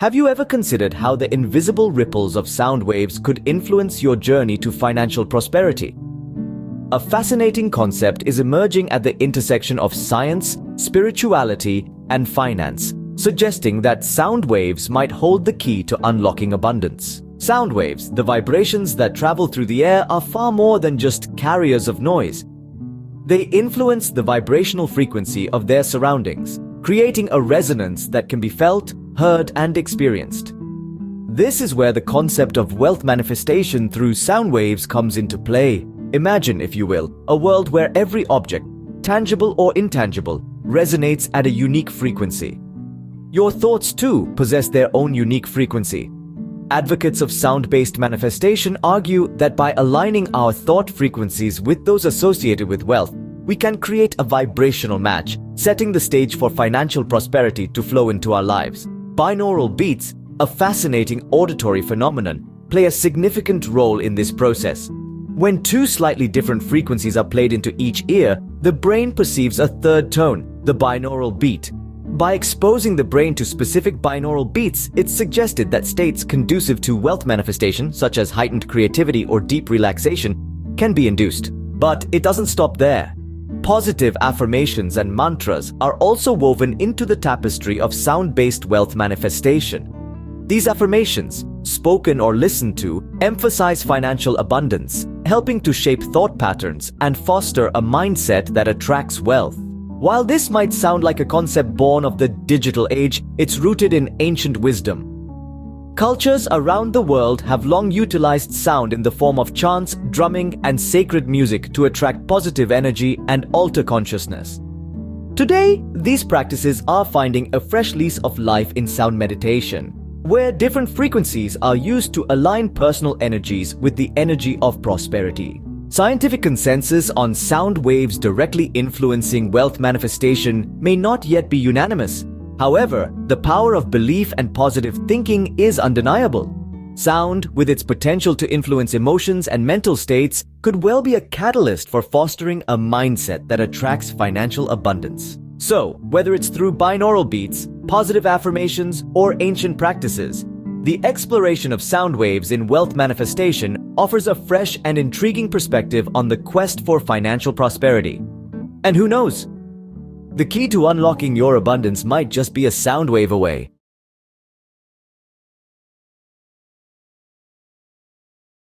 Have you ever considered how the invisible ripples of sound waves could influence your journey to financial prosperity? A fascinating concept is emerging at the intersection of science, spirituality, and finance, suggesting that sound waves might hold the key to unlocking abundance. Sound waves, the vibrations that travel through the air, are far more than just carriers of noise. They influence the vibrational frequency of their surroundings, creating a resonance that can be felt, heard, and experienced. This is where the concept of wealth manifestation through sound waves comes into play. Imagine, if you will, a world where every object, tangible or intangible, resonates at a unique frequency. Your thoughts, too, possess their own unique frequency. Advocates of sound-based manifestation argue that by aligning our thought frequencies with those associated with wealth, we can create a vibrational match, setting the stage for financial prosperity to flow into our lives. Binaural beats, a fascinating auditory phenomenon, play a significant role in this process. When two slightly different frequencies are played into each ear, the brain perceives a third tone, the binaural beat. By exposing the brain to specific binaural beats, it's suggested that states conducive to wealth manifestation, such as heightened creativity or deep relaxation, can be induced. But it doesn't stop there. Positive affirmations and mantras are also woven into the tapestry of sound-based wealth manifestation. These affirmations, spoken or listened to, emphasize financial abundance, helping to shape thought patterns and foster a mindset that attracts wealth. While this might sound like a concept born of the digital age, it's rooted in ancient wisdom. Cultures around the world have long utilized sound in the form of chants, drumming, and sacred music to attract positive energy and alter consciousness. Today, these practices are finding a fresh lease of life in sound meditation, where different frequencies are used to align personal energies with the energy of prosperity. Scientific consensus on sound waves directly influencing wealth manifestation may not yet be unanimous. However, the power of belief and positive thinking is undeniable. Sound, with its potential to influence emotions and mental states, could well be a catalyst for fostering a mindset that attracts financial abundance. So, whether it's through binaural beats, positive affirmations, or ancient practices, the exploration of sound waves in wealth manifestation offers a fresh and intriguing perspective on the quest for financial prosperity. And who knows? The key to unlocking your abundance might just be a sound wave away.